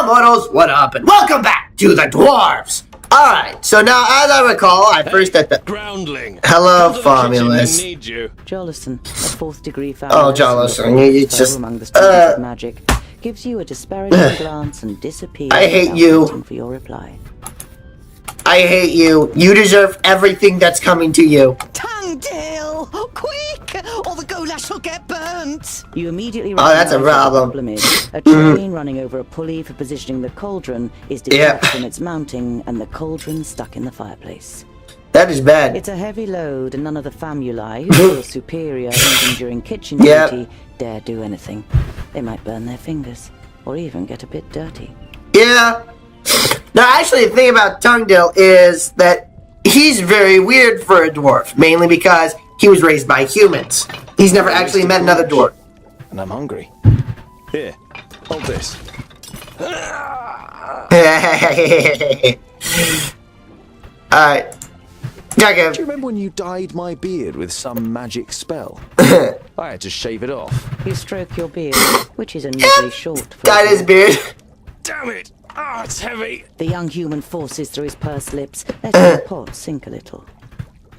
Hello, mortals, what up, and welcome back to the Dwarves! Alright, so now, as I recall, I first at the... Groundling. Hello, Formulus. Jolison, a fourth-degree family. Oh, Jolison, you just... among the students of magic, gives you a disparaging glance and disappears. I hate you. For your reply. I hate you. You deserve everything that's coming to you. Tongue-tail! Quick! Or the goulash will get burnt! You immediately that's a problem. The problem is a train running over a pulley for positioning the cauldron is detached from its mounting and the cauldron stuck in the fireplace. That is bad. It's a heavy load and none of the famuli who feel superior even during kitchen duty dare do anything. They might burn their fingers or even get a bit dirty. Yeah. Now, actually, the thing about Tonguedale is that he's very weird for a dwarf, mainly because he was raised by humans. He's never actually met another dwarf. And I'm hungry. Here, hold this. Alright. Do you remember when you dyed my beard with some magic spell? I had to shave it off. You stroke your beard, which is unusually short. Dyed his beard. Damn it! Ah, it's heavy. The young human forces through his pursed lips, letting the pot sink a little.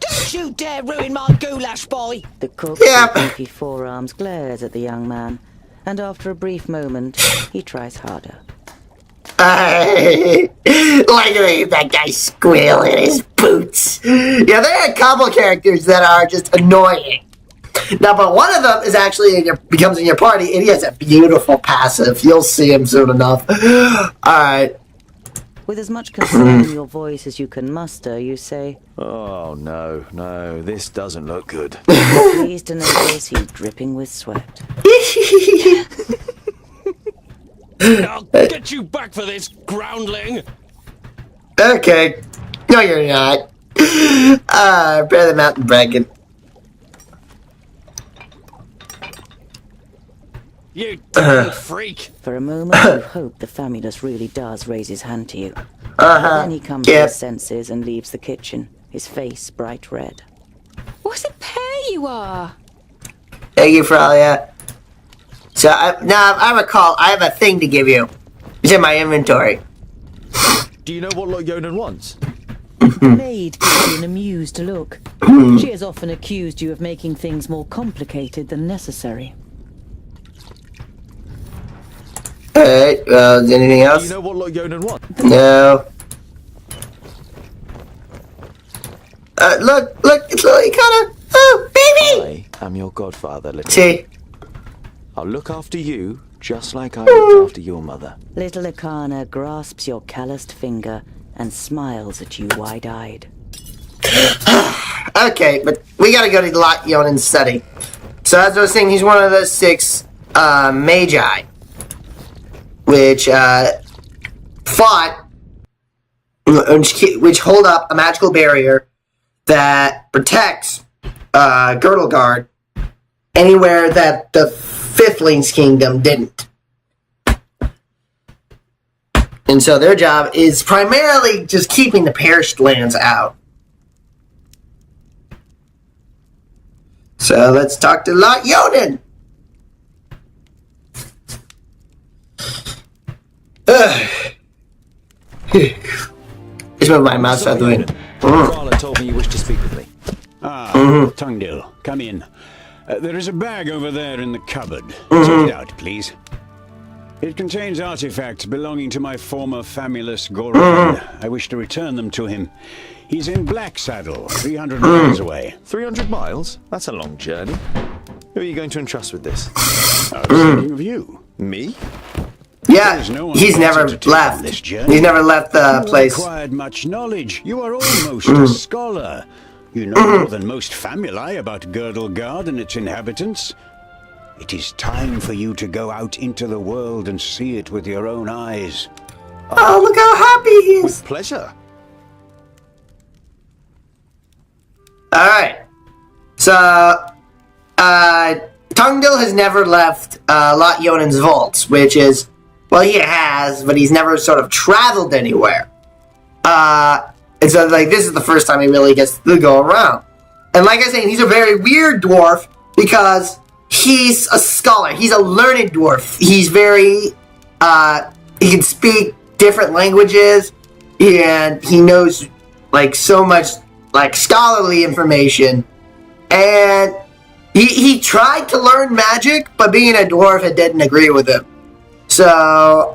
Don't you dare ruin my goulash, boy! The cook with beefy forearms glares at the young man, and after a brief moment, he tries harder. Like that guy squeal in his boots. Yeah, there are a couple characters that are just annoying. Now, but one of them is actually becomes in your party, and he has a beautiful passive. You'll see him soon enough. Alright. With as much concern in your voice as you can muster, you say, Oh, no, this doesn't look good. Pleased to notice he's dripping with sweat. I'll get you back for this, groundling! Okay. No, you're not. Bear the mountain bracket. You damn freak! For a moment, you hope the famulus really does raise his hand to you. But then he comes to his senses and leaves the kitchen, his face bright red. What a pair you are! Thank you for all that. So, now, I recall, I have a thing to give you. It's in my inventory. Do you know what Lord Yonan wants? The maid gives you an amused look. She has often accused you of making things more complicated than necessary. Alright, well, is there anything else? Do you know what Lord Yonan wants? No. Look, it's Lily kinda... Oh, baby! I am your godfather, little. See? I'll look after you, just like I looked after your mother. Little Akana grasps your calloused finger and smiles at you wide-eyed. Okay, but we gotta go to Lot Yonan's study. So as I was saying, he's one of the 6 magi, which fought, which hold up a magical barrier that protects Girdle Guard anywhere that the Fifling's kingdom didn't. And so their job is primarily just keeping the perished lands out. So let's talk to Lot Yonan. Just move my mouse out the way. Father told me you wished to speak with me. Tonguedale, come in. There is a bag over there in the cupboard. Take it out, please. It contains artifacts belonging to my former famulus Goran. I wish to return them to him. He's in Black Saddle, 300 miles away. 300 miles? That's a long journey. Who are you going to entrust with this? I was thinking of you. Me? Yeah, No he's never left. He's never left the place. You acquired much knowledge. You are almost a scholar. You know more than most famuli about Girdle Guard and its inhabitants. It is time for you to go out into the world and see it with your own eyes. Oh, look how happy he is. With pleasure. Alright. So, Tonguedale has never left Lot Yonan's vaults, which is, well, he has, but he's never sort of traveled anywhere. And so, like, this is the first time he really gets to go around. And like I was saying, he's a very weird dwarf because he's a scholar. He's a learned dwarf. He's very, he can speak different languages, and he knows like so much like scholarly information. And he tried to learn magic, but being a dwarf, it didn't agree with him. So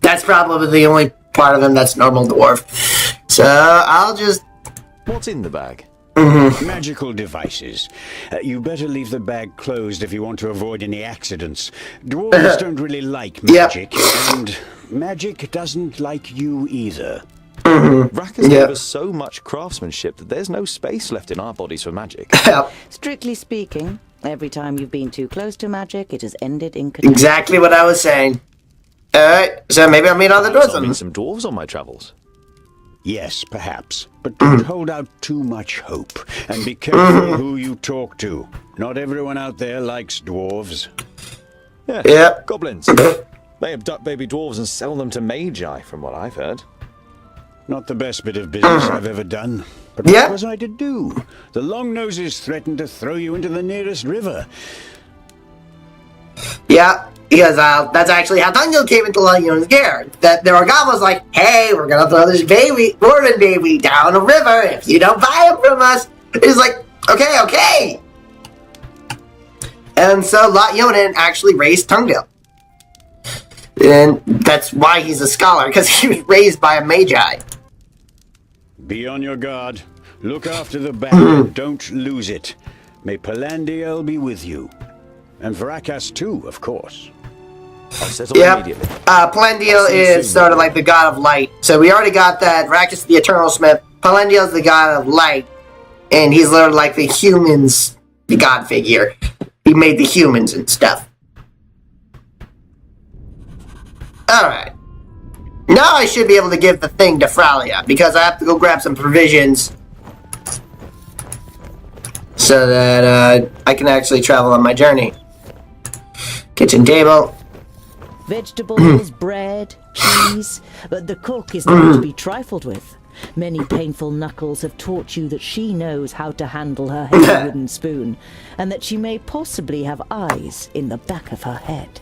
that's probably the only part of him that's normal dwarf. So I'll just... What's in the bag? Magical devices. You better leave the bag closed if you want to avoid any accidents. Dwarves don't really like magic, and magic doesn't like you either. Rackers gave us so much craftsmanship that there's no space left in our bodies for magic. Strictly speaking, every time you've been too close to magic, it has ended in catastrophe. Exactly what I was saying. Alright, so maybe I'll meet other I'll meet dwarves. some dwarves on my travels. Yes, perhaps. But don't hold out too much hope. And be careful who you talk to. Not everyone out there likes dwarves. Yeah, Yep. goblins. They abduct baby dwarves and sell them to magi, from what I've heard. Not the best bit of business I've ever done. But Yeah. what was I to do? The Longnoses threatened to throw you into the nearest river. Yeah, because that's actually how Tungdale came into Lion's Gear. That there were goblins like, hey, we're gonna throw this baby, dwarven baby, down a river if you don't buy him from us. It's like, okay. And so Lot Yonan actually raised Tungdale. And that's why he's a scholar, because he was raised by a magi. Be on your guard. Look after the bag and don't lose it. May Palandiel be with you. And Varakas too, of course. I'll settle Yep. immediately. Palandiel See you is soon, sort of maybe. like the god of light. So we already got that. Rakus the Eternal Smith. Palandiel is the god of light. And he's literally like the humans, the god figure. He made the humans and stuff. Alright. Now I should be able to give the thing to Fralia, because I have to go grab some provisions so that I can actually travel on my journey. Kitchen table. Vegetables, bread, cheese, but the cook is not to be trifled with. Many painful knuckles have taught you that she knows how to handle her heavy wooden spoon, and that she may possibly have eyes in the back of her head.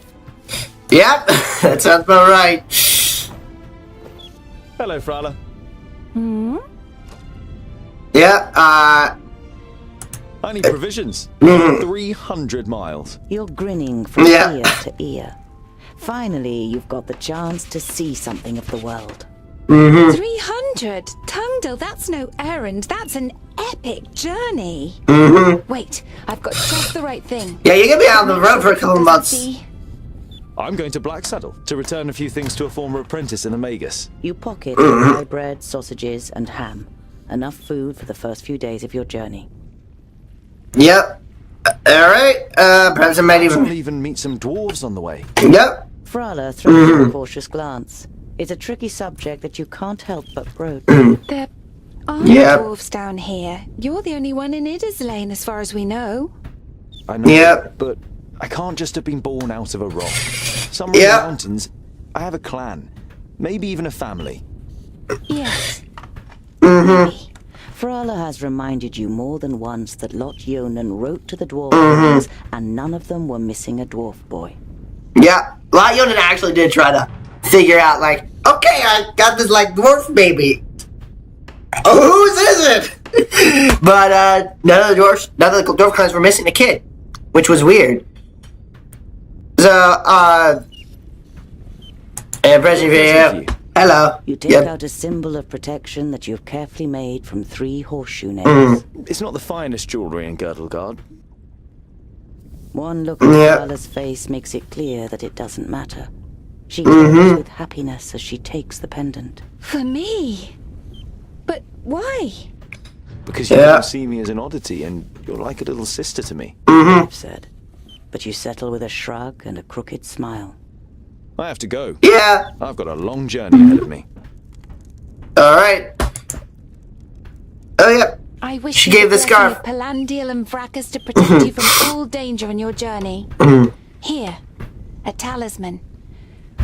Yep, that sounds about right. Hello, Frala. Yeah, I need provisions. 300 miles. You're grinning from Yeah. ear to ear. Finally, you've got the chance to see something of the world. 300? Tungdale, that's no errand. That's an epic journey. Wait, I've got just the right thing. yeah, you're gonna be out on the road for a couple of months. See? I'm going to Blacksaddle to return a few things to a former apprentice in the Magus. You pocket rye bread, sausages, and ham. Enough food for the first few days of your journey. Yep. Alright, perhaps I might I'll even... even meet some dwarves on the way. Yep. Frala throws you a cautious glance. It's a tricky subject that you can't help but broach. There are Yep. dwarves down here. You're the only one in Ida's Lane as far as we know. I know, Yep. but I can't just have been born out of a rock. Somewhere Yep. in the mountains, I have a clan. Maybe even a family. Yes. Maybe. Frala has reminded you more than once that Lot Yonan wrote to the dwarves, and none of them were missing a dwarf boy. Yeah. Lionan actually did try to figure out, like, okay, I got this, like, dwarf baby. Oh, whose is it? But, none of the dwarf clans were missing a kid, which was weird. So, and President video. Hello. You take out a symbol of protection that you've carefully made from 3 horseshoe nails. It's not the finest jewellery in Girdlegard. One look at Yeah. Frala's face makes it clear that it doesn't matter. She glows with happiness as she takes the pendant. For me? But why? Because you Yeah. don't see me as an oddity, and you're like a little sister to me. I've said. But you settle with a shrug and a crooked smile. I have to go. Yeah. I've got a long journey ahead of me. Alright. Oh, yeah. I wish She you gave the blessing scarf. of Palandiel and Vrakas to protect you from all danger on your journey. Here, a talisman.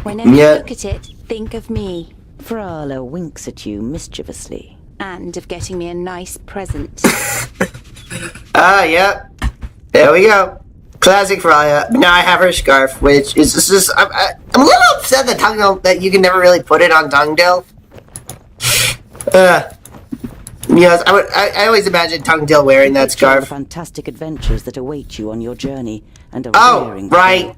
Whenever Yeah. you look at it, think of me. Frala winks at you mischievously. And of getting me a nice present. Yeah. There we go. Classic Fraya. Now I have her scarf, which is just... I'm a little that the Tungdil, that you can never really put it on Tungdil? Yes, I always imagine Tungdil wearing that Picture all the scarf. fantastic adventures that await you on your journey and are Oh, raring right. to go.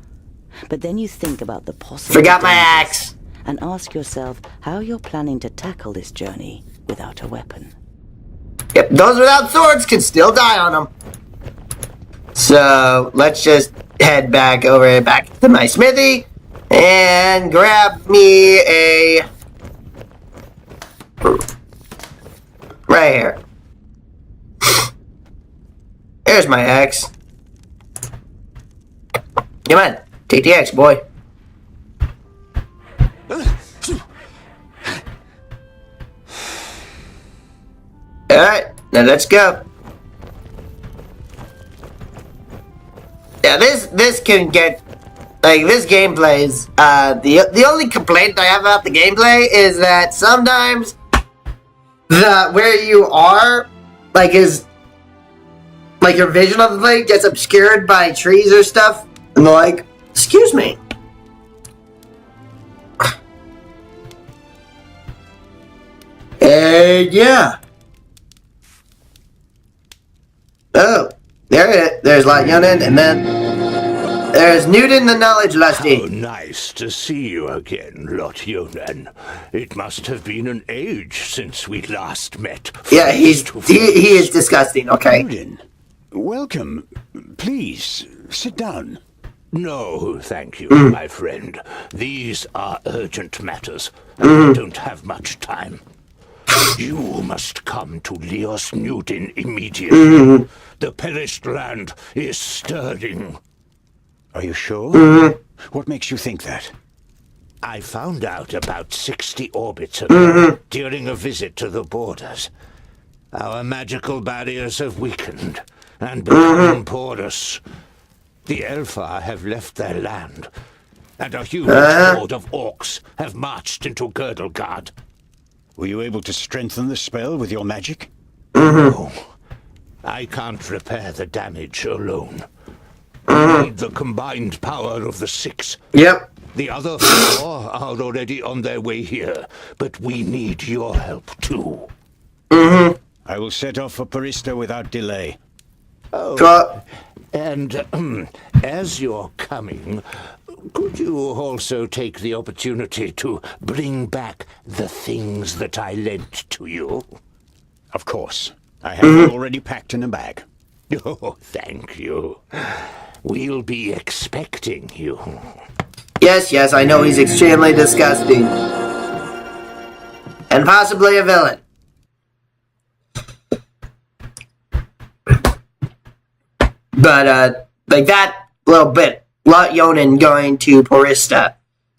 But then you think about the possible Forgot my dangers axe. and ask yourself how you're planning to tackle this journey without a weapon. Yep, those without swords can still die on them. So let's just head back to my smithy and grab me a right here. There's my axe. Come on, take the axe, boy. Alright, now let's go. Yeah, this can get, like, this gameplay is, the only complaint I have about the gameplay is that sometimes where you are, like, is, like, your vision of the thing gets obscured by trees or stuff, and they're like, excuse me. Yeah. Oh, there's Light Yonan, and then there's Newton the Knowledge Lusty. How nice to see you again, Lot Yonan. It must have been an age since we last met. Yeah, he is disgusting, okay. Odin, welcome. Please, sit down. No, thank you, my friend. These are urgent matters, and I don't have much time. You must come to Leos Newton immediately. The perished land is stirring. Are you sure? What makes you think that? I found out about 60 orbits ago during a visit to the borders. Our magical barriers have weakened and become porous. The Elfar have left their land, and a huge horde of orcs have marched into Girdlegard. Were you able to strengthen the spell with your magic? No, I can't repair the damage alone. We need the combined power of the 6. Yep. The other 4 are already on their way here, but we need your help too. I will set off for Parista without delay. And as you're coming, could you also take the opportunity to bring back the things that I lent to you? Of course. I have them already packed in a bag. Oh, thank you. We'll be expecting you. Yes, I know he's extremely disgusting. And possibly a villain. But, like that little bit, Lot Yonan going to Porista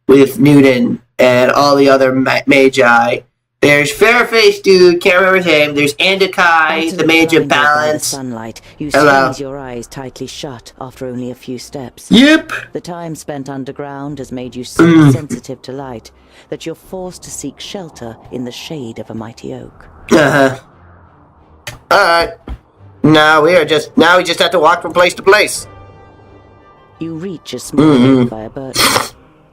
with Newton and all the other magi. There's Fairface dude, can't remember his name. There's Andakai, the mage of balance. Sunlight, you Hello. squeeze your eyes tightly shut after only a few steps. Yep. The time spent underground has made you so sensitive to light that you're forced to seek shelter in the shade of a mighty oak. Alright. Now we just have to walk from place to place. You reach a small lake by a birch.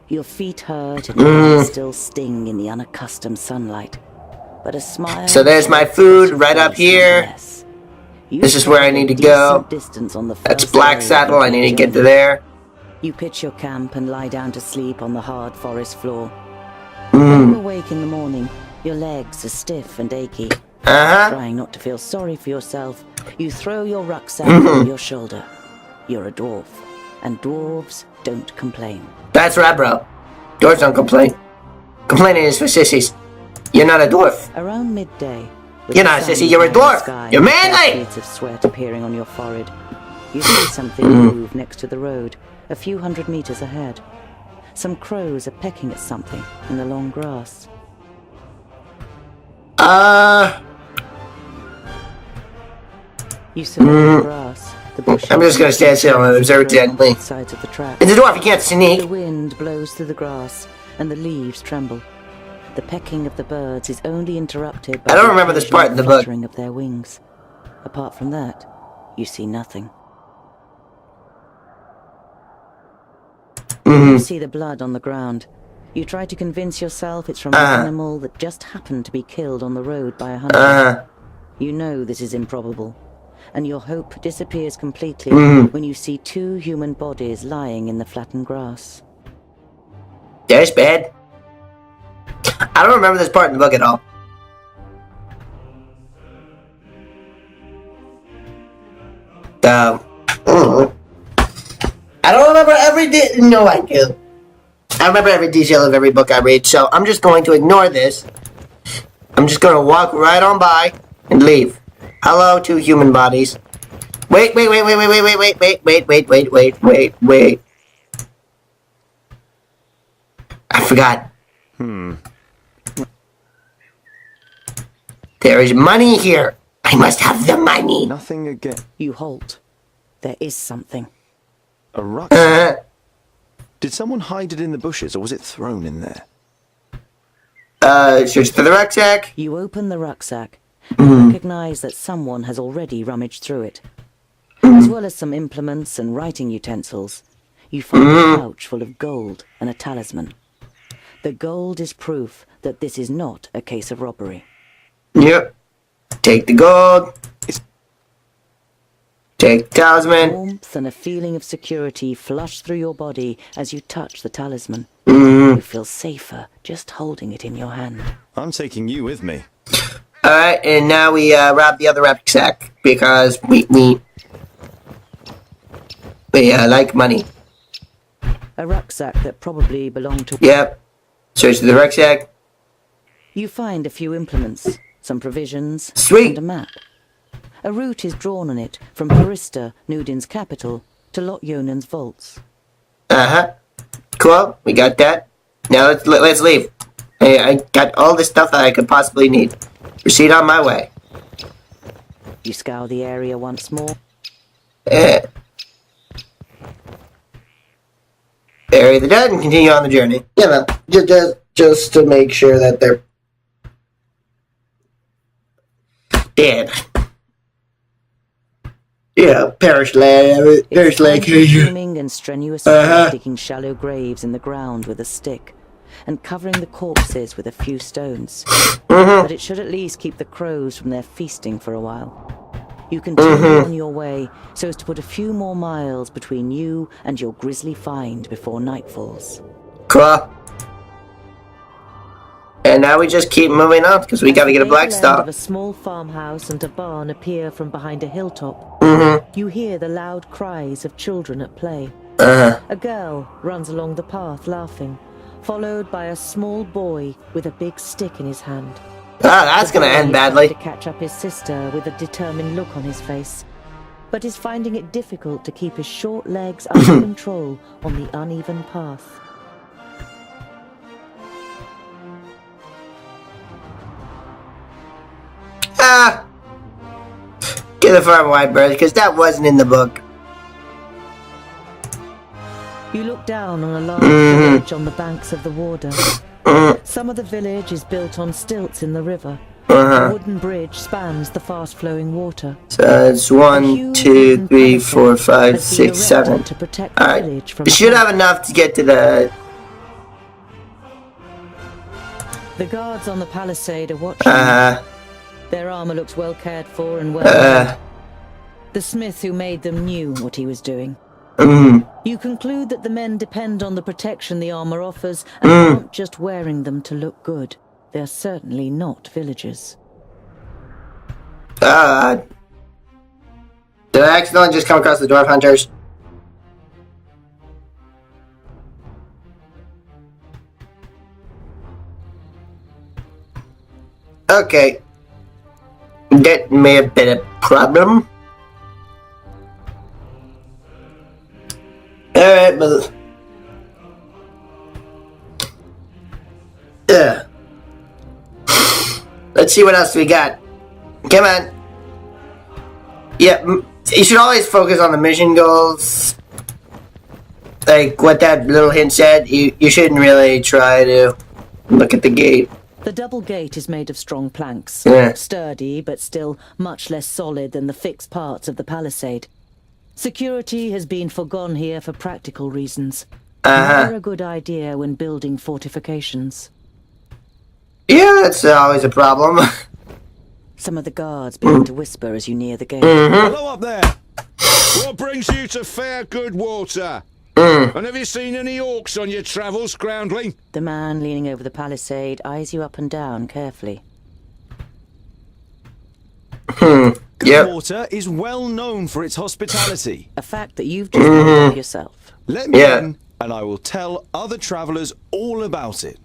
Your feet hurt and your eyes still sting in the unaccustomed sunlight. But a smile. So there's my food right up here. Yes. This is where I need to go. That's Black Saddle, I need to get to there. You pitch your camp and lie down to sleep on the hard forest floor. When you awake in the morning, your legs are stiff and achy. Trying not to feel sorry for yourself, you throw your rucksack over your shoulder. You're a dwarf, and dwarves don't complain. That's right, bro. Dwarves don't complain. Complaining is for sissies. You're not a dwarf. Around midday, with You're the not a sun sissy, you're a high in the dwarf. sky You're and manly. beads of sweat appearing on your forehead, you see something move next to the road, a few hundred meters ahead. Some crows are pecking at something in the long grass. You survey the grass. The bushes, I'm just gonna stand still and observe gently. sides of the track. It's a dwarf, you can't The sneak. wind blows through the grass, and the leaves tremble. The pecking of the birds is only interrupted by I don't the remember this part in the occasional book. fluttering of their wings. Apart from that, you see nothing. You see the blood on the ground. You try to convince yourself it's from an animal that just happened to be killed on the road by a hunter. You know this is improbable, and your hope disappears completely when you see 2 human bodies lying in the flattened grass. That's bad. I don't remember this part in the book at all. I don't remember every no, I do. I remember every detail of every book I read, so I'm just going to ignore this. I'm just going to walk right on by and leave. Hello, 2 human bodies. Wait. I forgot. There is money here. I must have the money. Nothing again. You halt. There is something. A rucksack? Did someone hide it in the bushes, or was it thrown in there? Search for the rucksack. You open the rucksack and recognize that someone has already rummaged through it. As well as some implements and writing utensils, you find a pouch full of gold and a talisman. The gold is proof that this is not a case of robbery. Yep. Take the gold. Take the talisman. Warmth and a feeling of security flush through your body as you touch the talisman. You feel safer just holding it in your hand. I'm taking you with me. Alright, and now we rob the other rucksack because we like money. A rucksack that probably belonged to... Yep. Search the rucksack. You find a few implements, some provisions, Sweet. and a map. A route is drawn on it from Parista, Nudin's capital, to Lot-Yonan's vaults. Cool. We got that. Now let's leave. I got all the stuff that I could possibly need. Proceed on my way. You scour the area once more. Bury the dead and continue on the journey. Yeah, man. Just to make sure that they're dead. Yeah, perish like Consuming and strenuous work digging shallow graves in the ground with a stick, and covering the corpses with a few stones. But it should at least keep the crows from their feasting for a while. You continue on your way so as to put a few more miles between you and your grisly find before night falls. Cool. And now we just keep moving on because we gotta get a black star. Of a small farmhouse and a barn appear from behind a hilltop. You hear the loud cries of children at play. A girl runs along the path laughing, followed by a small boy with a big stick in his hand. That's gonna end badly. To catch up his sister with a determined look on his face, but is finding it difficult to keep his short legs under control on the uneven path. Get the farm white bird because that wasn't in the book. You look down on a large village on the banks of the Warder. Some of the village is built on stilts in the river. A wooden bridge spans the fast-flowing water. So it's 1, 2, 3, 4, 5, 6, 7. Alright, we should have enough to get to the... The guards on the palisade are watching. Their armor looks well cared for and well. The smith who made them knew what he was doing. You conclude that the men depend on the protection the armor offers and aren't just wearing them to look good. They're certainly not villagers. Did I accidentally just come across the dwarf hunters? Okay. That may have been a problem. Alright, but... Let's see what else we got. Come on. Yeah, you should always focus on the mission goals. Like what that little hint said, you shouldn't really try to look at the gate. The double gate is made of strong planks, Yeah. sturdy but still much less solid than the fixed parts of the palisade. Security has been forgone here for practical reasons. Never a good idea when building fortifications. Yeah, that's always a problem. Some of the guards begin to whisper as you near the gate. Hello up there. What brings you to fair good water? And have you seen any orcs on your travels, groundling? The man leaning over the palisade eyes you up and down carefully. Yep. Water is well known for its hospitality. A fact that you've just made up yourself. Let me Yeah. in, and I will tell other travellers all about it.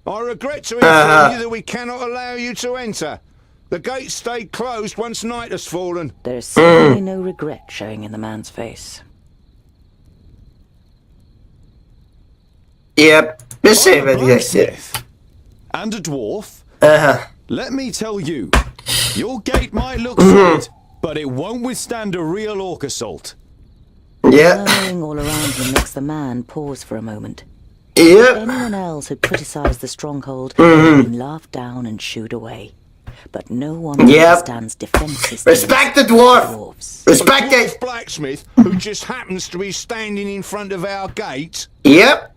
I regret to inform you that we cannot allow you to enter. The gates stayed closed once night has fallen. There is certainly no regret showing in the man's face. Yep. Just save it. I'm a Yes. blacksmith and a dwarf. Uh-huh. Let me tell you, your gate might look solid, but it won't withstand a real orc assault. Yep. Murmuring all around him makes the man pause for a moment. Yep. Anyone else who criticized the stronghold had been laughed down and shooed away. But no one Yep. understands defense systems. Respect the dwarf. Dwarves. Respect A it. dwarf blacksmith who just happens to be standing in front of our gate. Yep.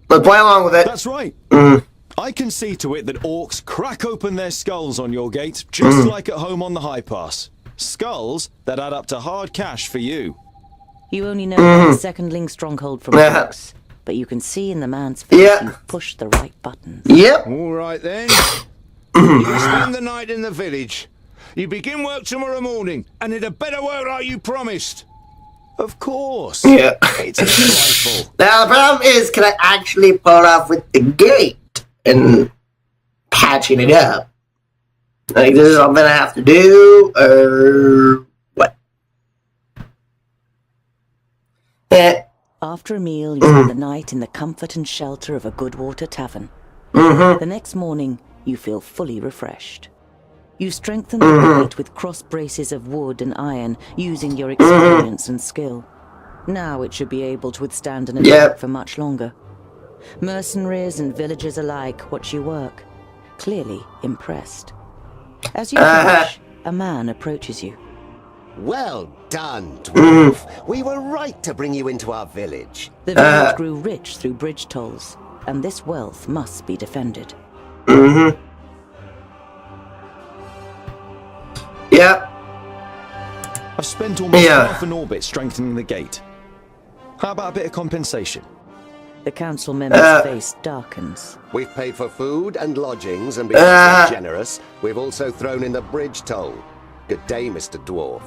Let's play along with it. That's right. I can see to it that orcs crack open their skulls on your gate, just like at home on the high pass. Skulls that add up to hard cash for you. You only know about the second-ling stronghold from Yeah. books, but you can see in the man's face Yeah. you've pushed the right buttons. Yep. All right then. You spend the night in the village. You begin work tomorrow morning, and it had better work like you promised. Of course. Yeah. It's a trifle. Now the problem is, can I actually pull off with the gate and patching it up? Like, this is something I have to do, or what? After a meal, you spend the night in the comfort and shelter of a Goodwater tavern. The next morning, you feel fully refreshed. You strengthen the gate with cross braces of wood and iron, using your experience and skill. Now it should be able to withstand an attack for much longer. Mercenaries and villagers alike watch you work, clearly impressed. As you finish, a man approaches you. Well done, dwarf. We were right to bring you into our village. The village grew rich through bridge tolls, and this wealth must be defended. Yep. I've spent almost half an orbit strengthening the gate. How about a bit of compensation? The council member's face darkens. We've paid for food and lodgings, and because so generous, we've also thrown in the bridge toll. Good day, Mr. Dwarf.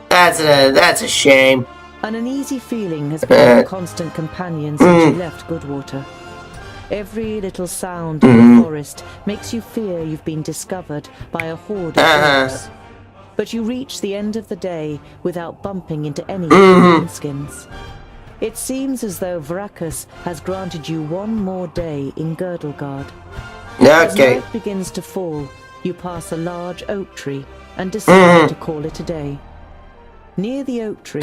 That's a shame. An uneasy feeling has been a constant companion since you left Goodwater. Every little sound in the forest makes you fear you've been discovered by a horde of orcs. But you reach the end of the day without bumping into any skins. It seems as though Vrakas has granted you one more day in Girdlegard. As Okay. night begins to fall, you pass a large oak tree and decide to call it a day. Near the oak tree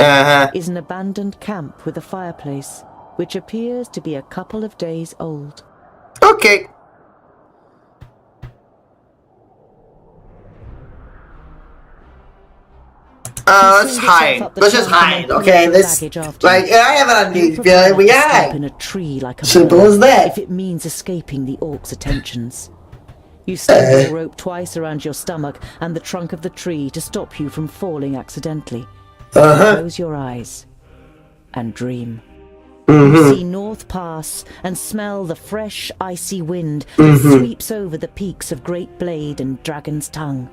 is an abandoned camp with a fireplace, which appears to be a couple of days old. Okay. Let's hide. Let's just hide, okay? This, like, I have an uneasy feeling we hide. In a tree like a Simple as that. if it means escaping the orcs' attentions. You slip the rope twice around your stomach and the trunk of the tree to stop you from falling accidentally. Close your eyes and dream. You see North Pass and smell the fresh, icy wind that sweeps over the peaks of Great Blade and Dragon's Tongue.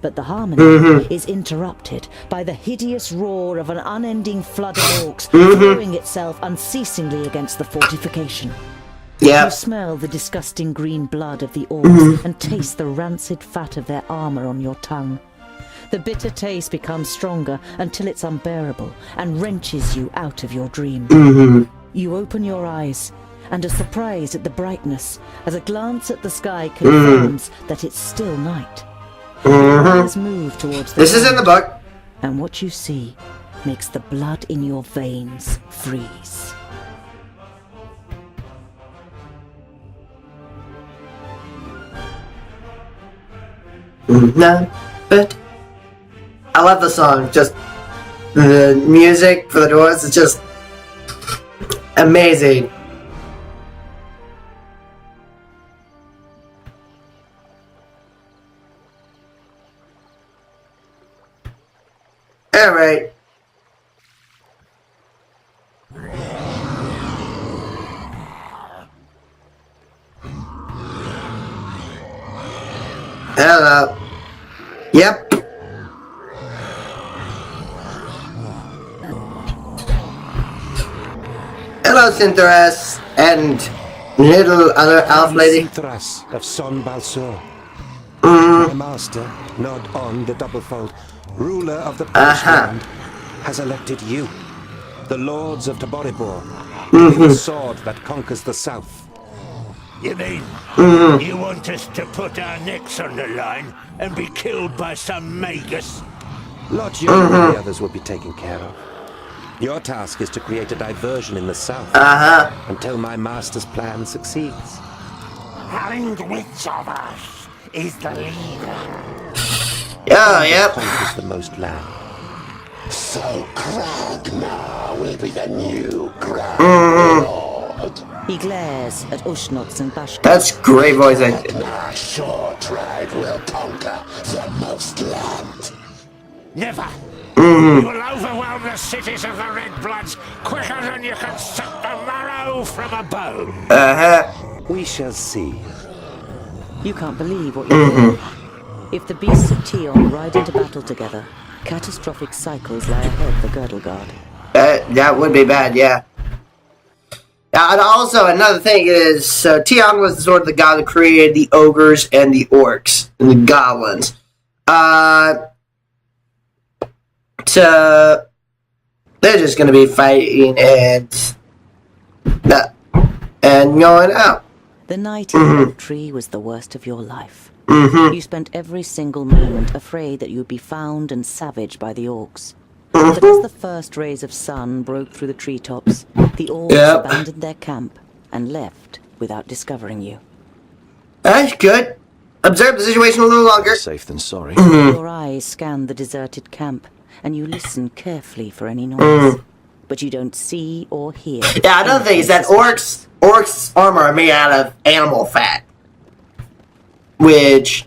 But the harmony is interrupted by the hideous roar of an unending flood of orcs throwing itself unceasingly against the fortification. You smell the disgusting green blood of the orcs and taste the rancid fat of their armor on your tongue. The bitter taste becomes stronger until it's unbearable and wrenches you out of your dream. You open your eyes and are surprised at the brightness as a glance at the sky confirms that it's still night. Your eyes move towards the This is in the book. and what you see makes the blood in your veins freeze. No, but I love the song. Just the music for the Dwarves is just amazing. All right. Hello. Yep. Hello, Cintheras, and little other elf lady. Cintheras of Son Balsor. My master, Nod On the Doublefold, ruler of the Polish land, has elected you, the lords of Taboribor, to be the sword that conquers the south. You mean you want us to put our necks on the line and be killed by some magus? Lot you and the others will be taken care of. Your task is to create a diversion in the south until my master's plan succeeds. And which of us is the leader? Oh, yep. Conquers the most land. So Kragnar will be the new Grand Lord. He glares at Ushnots and Bashka. That's great voice acting. Kragnar Shortdrag will conquer the most land. Never! We will overwhelm the cities of the Red Bloods quicker than you can suck the marrow from a bone. We shall see. You can't believe what you're doing. If the beasts of Tion ride into battle together, catastrophic cycles lie ahead for Girdleguard. That would be bad, yeah. And also, another thing is, Tion was sort of the god that created the ogres and the orcs and the goblins. So they're just gonna be fighting and going out. The night in the oak tree was the worst of your life. You spent every single moment afraid that you would be found and savaged by the orcs. But as the first rays of sun broke through the treetops, the orcs abandoned their camp and left without discovering you. That's good. Observe the situation a little longer. Safe than sorry. Your eyes scan the deserted camp, and you listen carefully for any noise. But you don't see or hear. Yeah, another thing is that orcs' armor are made out of animal fat, which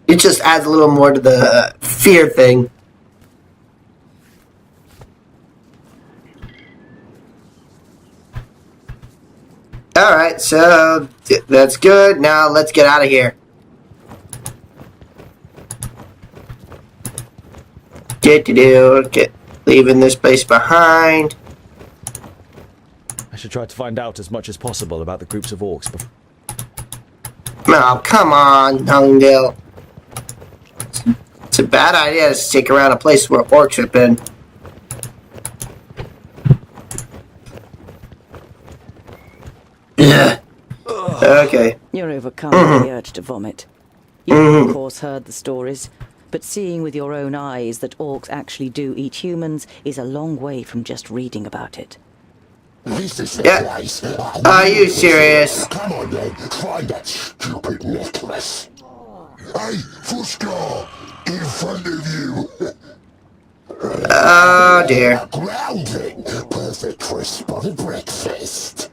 it just adds a little more to the fear thing. Alright, so that's good. Now let's get out of here. Get leaving this place behind. I should try to find out as much as possible about the groups of orcs before. Oh, come on, Tungdale. It's a bad idea to stick around a place where orcs have been. Yeah. Okay. You're overcome by the urge to vomit. You, of course, heard the stories, but seeing with your own eyes that orcs actually do eat humans is a long way from just reading about it. This is the place. Are you serious? Come on then, find that stupid necklace. Hey, Fushka! In front of you! Oh dear. Grounding! Perfect for a spotted breakfast.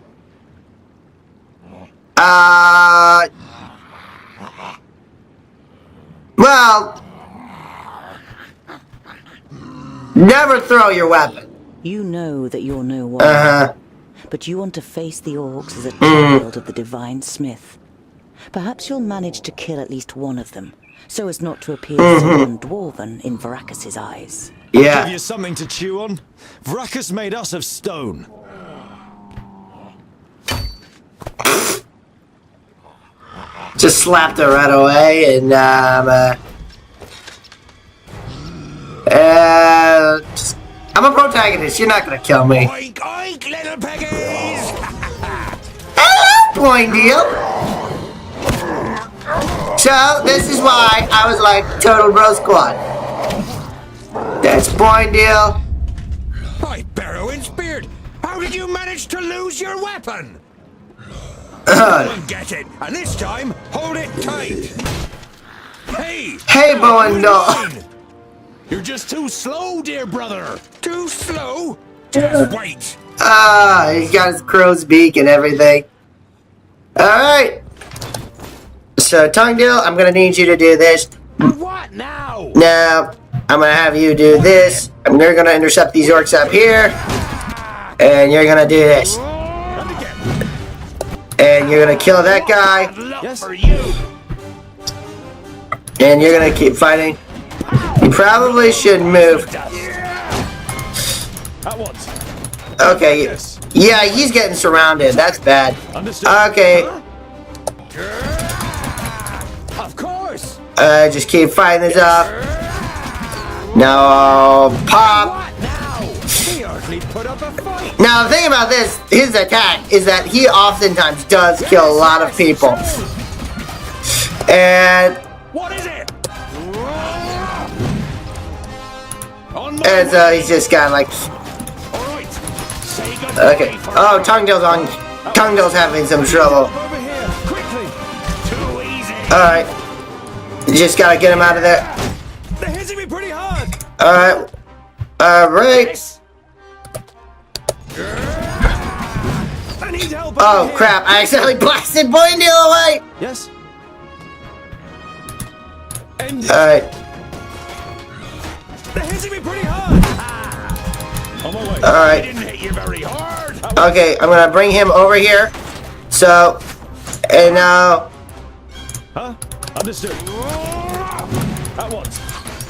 Well, never throw your weapon. You know that you're no one, but you want to face the orcs as a child of the Divine Smith. Perhaps you'll manage to kill at least one of them, so as not to appear so undwarven in Varacus's eyes. Yeah. Give you something to chew on? Vracus made us of stone. Just slapped her right away, and I'm a protagonist. You're not gonna kill me. Oink, oink, little piggies! Hello, Poindeal. So this is why I was like Total Bro Squad. That's Poindeal. By Barrowin's beard! How did you manage to lose your weapon? Come and get it, and this time, hold it tight! Hey, Boindle. You're just too slow, dear brother. Too slow? Just wait. Ah, he's got his crow's beak and everything. Alright. So, Tonguedale, I'm gonna need you to do this. What now? Now, I'm gonna have you do this. And you're gonna intercept these orcs up here. And you're gonna do this. And you're gonna kill that guy. Yes. For you. And you're gonna keep fighting. You probably should move. At once. Okay. Yeah, he's getting surrounded. That's bad. Okay. Of course. Just keep fighting this up. No, pop. He hardly put up a fight. Now, the thing about this, his attack, is that he oftentimes does kill a lot of people. And... What is it? And so he's just kind of like... Okay. Oh, Tonguedale's having some trouble. Alright. You just gotta get him out of there. They're hitting me pretty hard. Alright. Alright. I need help. Oh crap, I accidentally blasted Boindale away! Yes. Alright. They're hitting me pretty hard. On my way. Alright. Didn't hit you very hard. Okay, I'm gonna bring him over here. So, and now... Huh? Understood. At once.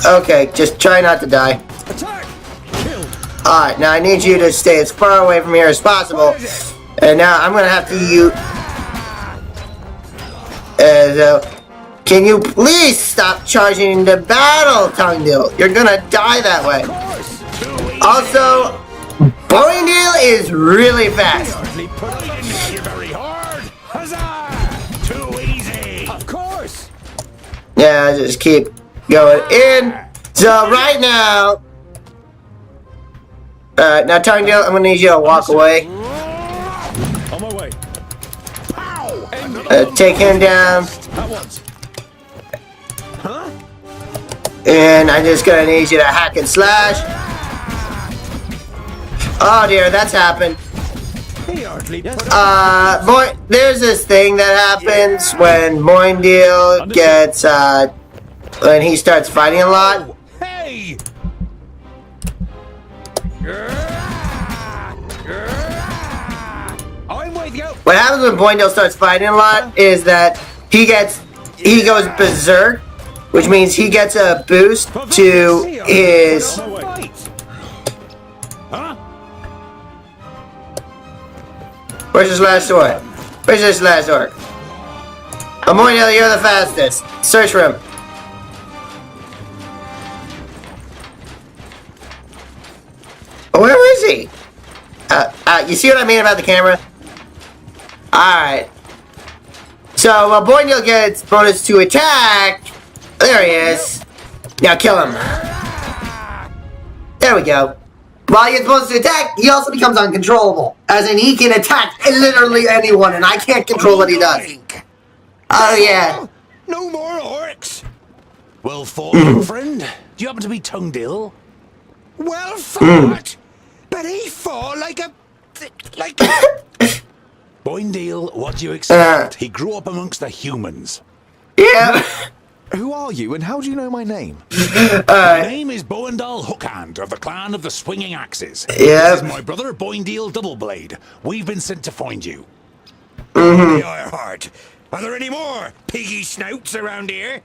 Okay, just try not to die. Attack. Kill. Alright, now I need you to stay as far away from here as possible. And now I'm gonna have to use... can you please stop charging into battle, Tonguedale? You're gonna die that way. Also, Boindale is really fast. Too easy. Of course. Yeah, just keep going in. So right now... now Tonguedale, I'm gonna need you to walk away. On my way. Take him down. At once. And I'm just gonna need you to hack and slash. Oh dear, that's happened. There's this thing that happens when Boindale gets, when he starts fighting a lot. Hey. I'm with you. What happens when Boindale starts fighting a lot is that he goes berserk, which means he gets a boost to his... Where's his last orc? Where's his last orc? Boindale, you're the fastest. Search for him. Where is he? You see what I mean about the camera? Alright. So, while Boindale gets bonus to attack, there he is. Now kill him. There we go. While he gets bonus to attack, he also becomes uncontrollable. As in, he can attack literally anyone, and I can't control what he does. Oh, yeah. No more orcs. Well fought, friend. Do you happen to be Tonguedale? Well fought. But he fought like a... Boindale, what do you expect? He grew up amongst the humans. Yeah. Who are you and how do you know my name? My name is Boindale Hookhand of the clan of the Swinging Axes. Yeah. This is my brother Boindale Doubleblade. We've been sent to find you. They are hard. Are there any more piggy snouts around here?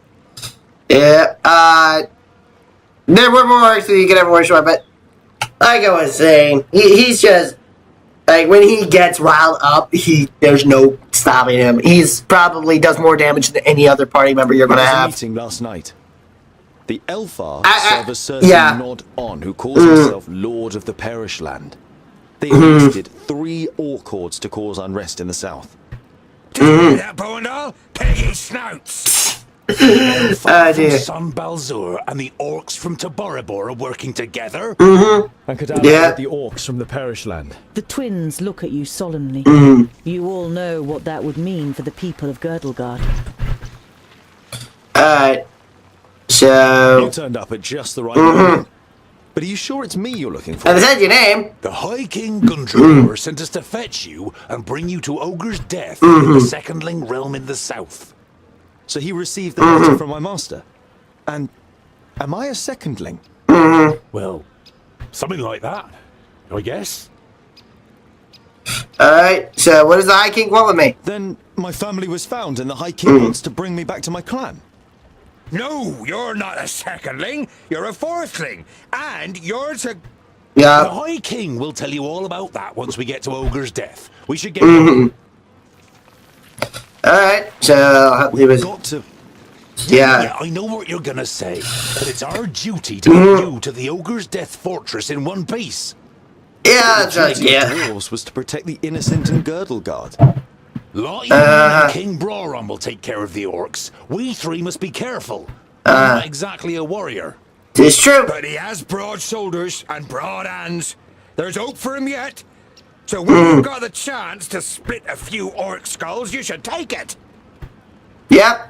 Yeah, there were more orcs than you could ever wish for, but like I was saying, he's just, like, when he gets riled up, there's no stopping him. He's probably does more damage than any other party member you're gonna have. Meeting last night. The Elfar serve a certain Nod On who calls himself Lord of the Perish Land. They enlisted 3 orc hordes to cause unrest in the south. Did you hear that, Boindale? Piggy snouts! Dear. Son Balzur and the orcs from Taboribor are working together? And could ally with the orcs from the Perish Land. The twins look at you solemnly. You all know what that would mean for the people of Girdlegard. So... You turned up at just the right moment. But are you sure it's me you're looking for? And it said your name. The High King Gundrenor sent us to fetch you and bring you to Ogre's Death in the Secondling realm in the south. So he received the letter from my master. And am I a secondling? Well, something like that, I guess. Alright, so what does the High King want with me? Then my family was found and the High King wants to bring me back to my clan. No, you're not a secondling. You're a fourthling. And you're to... Yeah. The High King will tell you all about that once we get to Ogre's Death. We should get... Alright, so he was... Got to... Yeah. I know what you're gonna say. But it's our duty to get you to the Ogre's Death fortress in one piece. Yeah, that's right, The Dwarves was to protect the innocent and Girdle Guard. Lottie and King Brawron will take care of the orcs. We three must be careful. I'm not exactly a warrior. It's true. But he has broad shoulders and broad hands. There's hope for him yet. So when you've got the chance to split a few orc skulls, you should take it. Yep.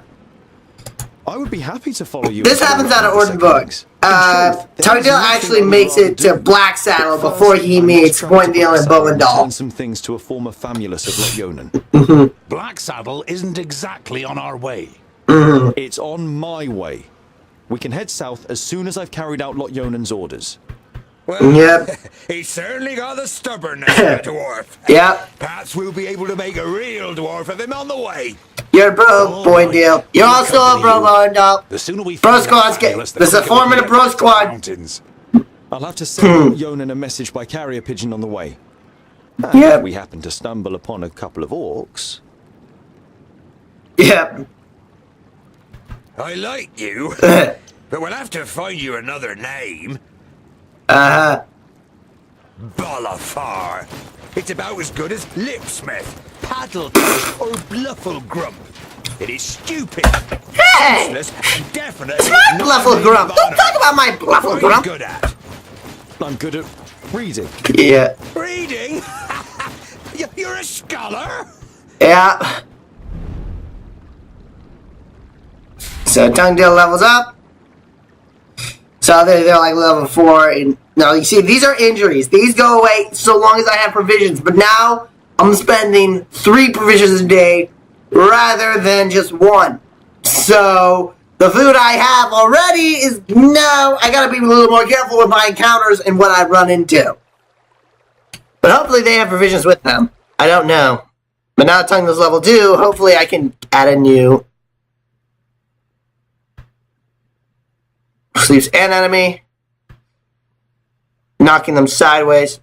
I would be happy to follow you. This happens out of Orton books. Tugdale actually makes it to Black Saddle before he meets Poindale and Bowendal. Some things to a former famulus of Lot Black Saddle isn't exactly on our way. It's on my way. We can head south as soon as I've carried out Lot Yonan's orders. Well, yep. He's certainly got the stubbornness of a dwarf. Yep. Perhaps we'll be able to make a real dwarf of him on the way. You're a bro, Poindale. You're also a bro, Bowendal. The sooner we Bro Squad's get... There's a 4-minute Bro Squad. I'll have to send Yonan a message by carrier pigeon on the way. And if we happen to stumble upon a couple of orcs... Yep. I like you, but we'll have to find you another name. Bolafar. It's about as good as Lipsmith, Paddletouch, or Blufflegrump. It is stupid, useless, and definitely it's my Blufflegrump. Don't talk about my Blufflegrump. What are you good at? I'm good at reading. Yeah. Reading? You're a scholar? Yeah. So Tugdale levels up. So they're like level 4. And now you see, these are injuries. These go away so long as I have provisions. But now I'm spending 3 provisions a day rather than just 1. So the food I have already is no. I gotta be a little more careful with my encounters and what I run into. But hopefully they have provisions with them. I don't know. But now Tugdale's level 2. Hopefully I can add a new sleeves an enemy, knocking them sideways.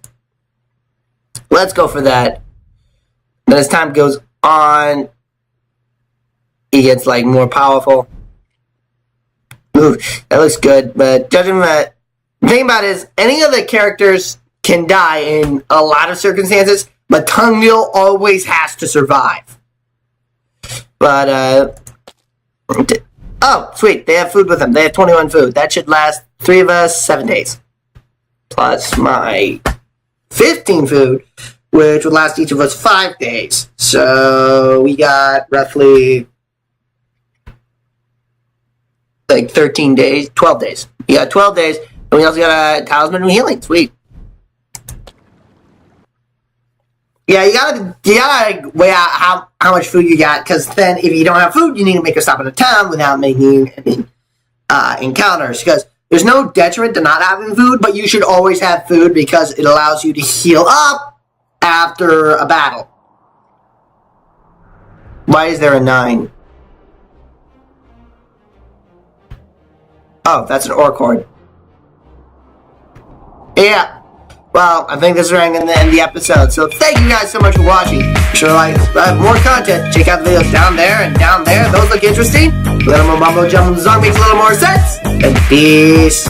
Let's go for that. Then as time goes on, he gets like more powerful. Ooh, that looks good, but judging that, the thing about it is, any of the characters can die in a lot of circumstances, but Tugdale always has to survive. But, oh, sweet. They have food with them. They have 21 food. That should last 3 of us 7 days. Plus my 15 food, which would last each of us 5 days. So we got roughly like 13 days, 12 days. We got 12 days, and we also got a talisman of healing. Sweet. Yeah, you gotta weigh out how much food you got, because then if you don't have food, you need to make a stop at a town without making any encounters. Because there's no detriment to not having food, but you should always have food because it allows you to heal up after a battle. Why is there a 9? Oh, that's an orc horde. Yeah. Well, I think this is where I'm going to end the episode. So thank you guys so much for watching. Be sure to like, subscribe, more content. Check out the videos down there and down there. Those look interesting. A little more mumbo jumbo song makes a little more sense. And peace.